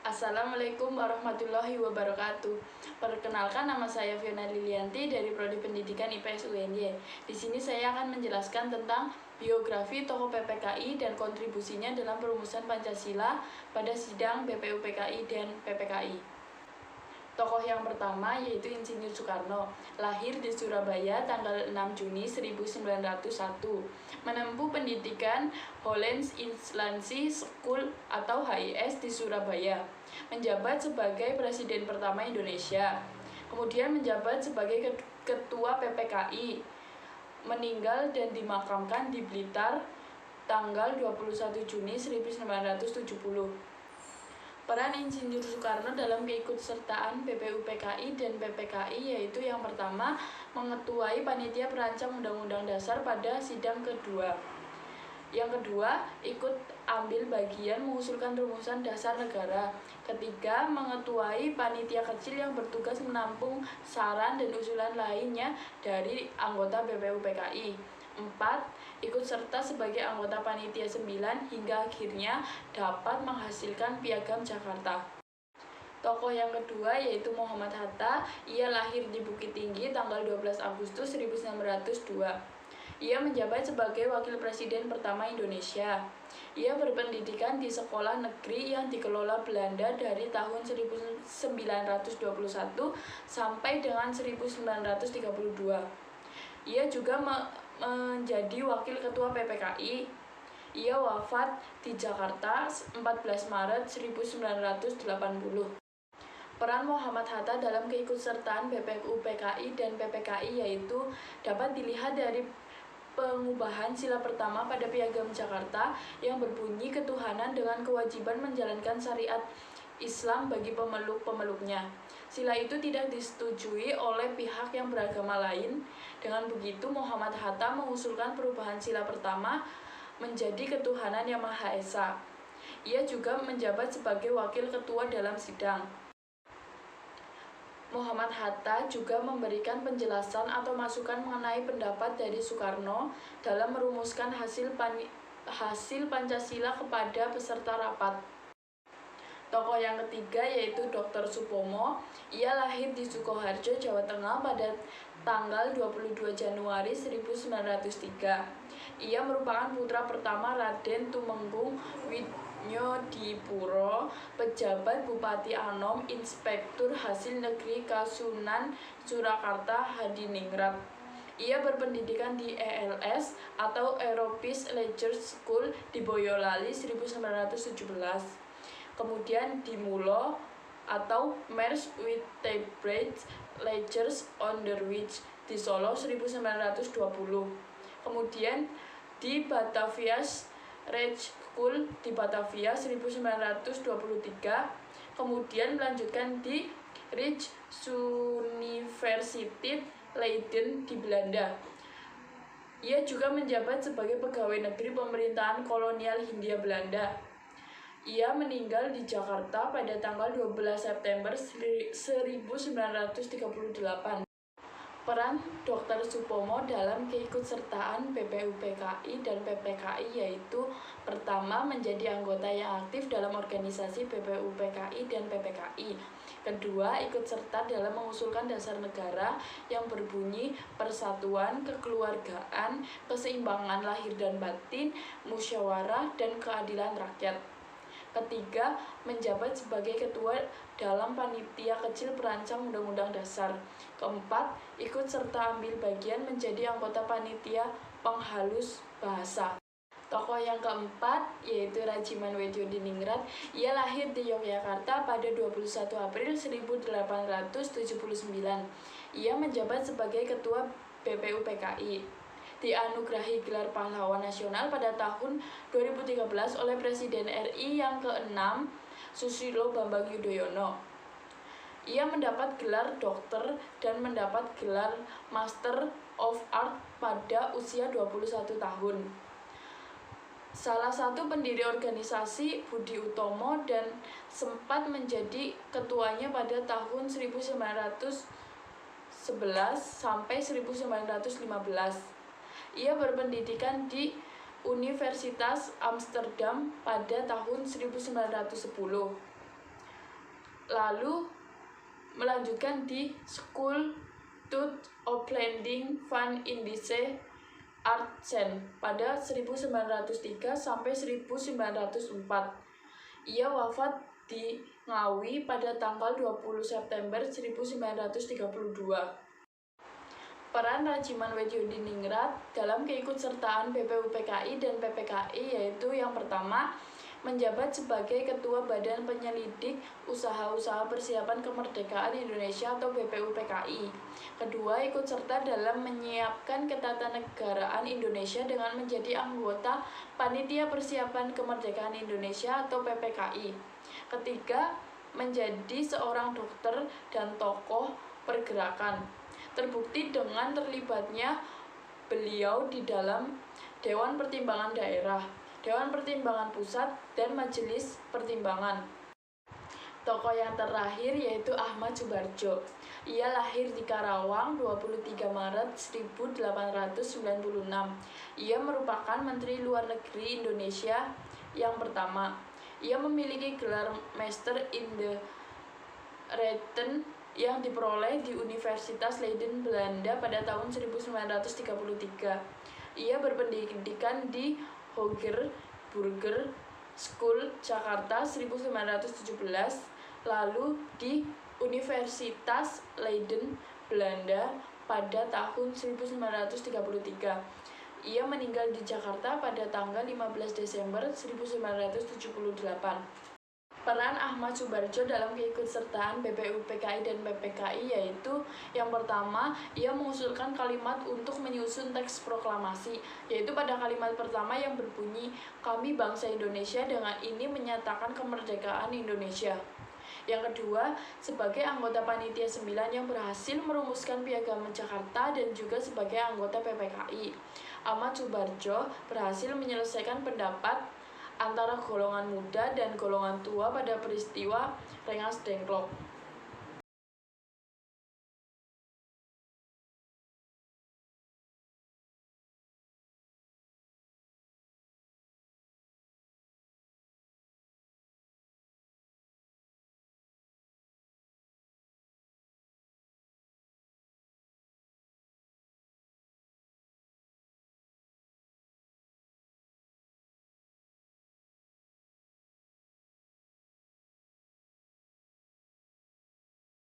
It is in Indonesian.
Assalamualaikum warahmatullahi wabarakatuh. Perkenalkan, nama saya Fiona Lilianti dari Prodi Pendidikan IPS UNY. Di sini saya akan menjelaskan tentang biografi tokoh PPKI dan kontribusinya dalam perumusan Pancasila pada sidang BPUPKI dan PPKI. Tokoh yang pertama yaitu Insinyur Soekarno, lahir di Surabaya tanggal 6 Juni 1901, menempuh pendidikan Hollands Instansi School atau HIS di Surabaya, menjabat sebagai Presiden pertama Indonesia, kemudian menjabat sebagai Ketua PPKI, meninggal dan dimakamkan di Blitar tanggal 21 Juni 1970. Peran Insinyur Soekarno dalam keikutsertaan BPUPKI dan PPKI yaitu yang pertama, mengetuai panitia perancang Undang-Undang Dasar pada sidang kedua. Yang kedua, ikut ambil bagian mengusulkan rumusan dasar negara. Ketiga, mengetuai panitia kecil yang bertugas menampung saran dan usulan lainnya dari anggota BPUPKI. 4. Ikut serta sebagai anggota panitia 9 hingga akhirnya dapat menghasilkan Piagam Jakarta. Tokoh yang kedua yaitu Muhammad Hatta. Ia lahir di Bukit Tinggi tanggal 12 Agustus 1902. Ia menjabat sebagai Wakil Presiden pertama Indonesia. Ia berpendidikan di sekolah negeri yang dikelola Belanda dari tahun 1921 sampai dengan 1932. Ia juga menjadi Wakil Ketua PPKI. Ia wafat di Jakarta 14 Maret 1980. Peran Muhammad Hatta dalam keikutsertaan BPUPKI dan PPKI yaitu dapat dilihat dari pengubahan sila pertama pada Piagam Jakarta yang berbunyi ketuhanan dengan kewajiban menjalankan syariat Islam bagi pemeluk-pemeluknya. Sila itu tidak disetujui oleh pihak yang beragama lain. Dengan begitu, Muhammad Hatta mengusulkan perubahan sila pertama menjadi ketuhanan yang Maha Esa. Ia juga menjabat sebagai wakil ketua dalam sidang. Muhammad Hatta juga memberikan penjelasan atau masukan mengenai pendapat dari Soekarno dalam merumuskan hasil Pancasila kepada peserta rapat. Tokoh yang ketiga yaitu Dr. Supomo. Ia lahir di Sukoharjo, Jawa Tengah pada tanggal 22 Januari 1903. Ia merupakan putra pertama Raden Tumenggung Widnodipuro, pejabat Bupati Anom, Inspektur Hasil Negeri Kasunan Surakarta Hadiningrat. Ia berpendidikan di ELS atau Europese Leisure School di Boyolali 1917. Kemudian di Mulo atau Mers Wittebreit Leisure Onderwijs di Solo 1920. Kemudian di Batavia's Rijks School di Batavia 1923. Kemudian melanjutkan di Rijksuniversiteit Leiden di Belanda. Ia juga menjabat sebagai pegawai negeri pemerintahan kolonial Hindia Belanda. Ia meninggal di Jakarta pada tanggal 12 September 1938. Peran Dr. Supomo dalam keikutsertaan BPUPKI dan PPKI yaitu pertama, menjadi anggota yang aktif dalam organisasi BPUPKI dan PPKI. Kedua, ikut serta dalam mengusulkan dasar negara yang berbunyi persatuan, kekeluargaan, keseimbangan lahir dan batin, musyawarah, dan keadilan rakyat. Ketiga, menjabat sebagai ketua dalam panitia kecil perancang Undang-Undang Dasar. Keempat, ikut serta ambil bagian menjadi anggota panitia penghalus bahasa. Tokoh yang keempat yaitu Rajiman Weddiodiningrat. Ia lahir di Yogyakarta pada 21 April 1879. Ia menjabat sebagai ketua BPUPKI. Dianugerahi gelar pahlawan nasional pada tahun 2013 oleh Presiden RI yang ke-6 Susilo Bambang Yudhoyono. Ia mendapat gelar dokter dan mendapat gelar Master of Art pada usia 21 tahun. Salah satu pendiri organisasi Budi Utomo dan sempat menjadi ketuanya pada tahun 1911 sampai 1915. Ia berpendidikan di Universitas Amsterdam pada tahun 1910. lalu melanjutkan di School Tooth of Blending Van Indice Artsen pada 1903 sampai 1904. Ia wafat di Ngawi pada tanggal 20 September 1932. Peran Rajiman Wedyudiningrat dalam keikutsertaan BPUPKI dan PPKI yaitu yang pertama, menjabat sebagai Ketua Badan Penyelidik Usaha-Usaha Persiapan Kemerdekaan Indonesia atau BPUPKI. Kedua, ikut serta dalam menyiapkan ketatanegaraan Indonesia dengan menjadi anggota Panitia Persiapan Kemerdekaan Indonesia atau PPKI. Ketiga, menjadi seorang dokter dan tokoh pergerakan. Terbukti dengan terlibatnya beliau di dalam Dewan Pertimbangan Daerah, Dewan Pertimbangan Pusat, dan Majelis Pertimbangan. Tokoh yang terakhir yaitu Ahmad Subarjo. Ia lahir di Karawang 23 Maret 1896. Ia merupakan Menteri Luar Negeri Indonesia yang pertama. Ia memiliki gelar Master in the Rechten yang diperoleh di Universitas Leiden, Belanda pada tahun 1933. Ia berpendidikan di Hoger Burger School, Jakarta 1917, lalu di Universitas Leiden, Belanda pada tahun 1933. Ia meninggal di Jakarta pada tanggal 15 Desember 1978. Peran Ahmad Subarjo dalam keikutsertaan BPUPKI dan PPKI yaitu yang pertama, ia mengusulkan kalimat untuk menyusun teks proklamasi, yaitu pada kalimat pertama yang berbunyi, "Kami bangsa Indonesia dengan ini menyatakan kemerdekaan Indonesia." Yang kedua, sebagai anggota Panitia 9 yang berhasil merumuskan Piagam Jakarta dan juga sebagai anggota PPKI, Ahmad Subarjo berhasil menyelesaikan pendapat antara golongan muda dan golongan tua pada peristiwa Rengas Dengklok.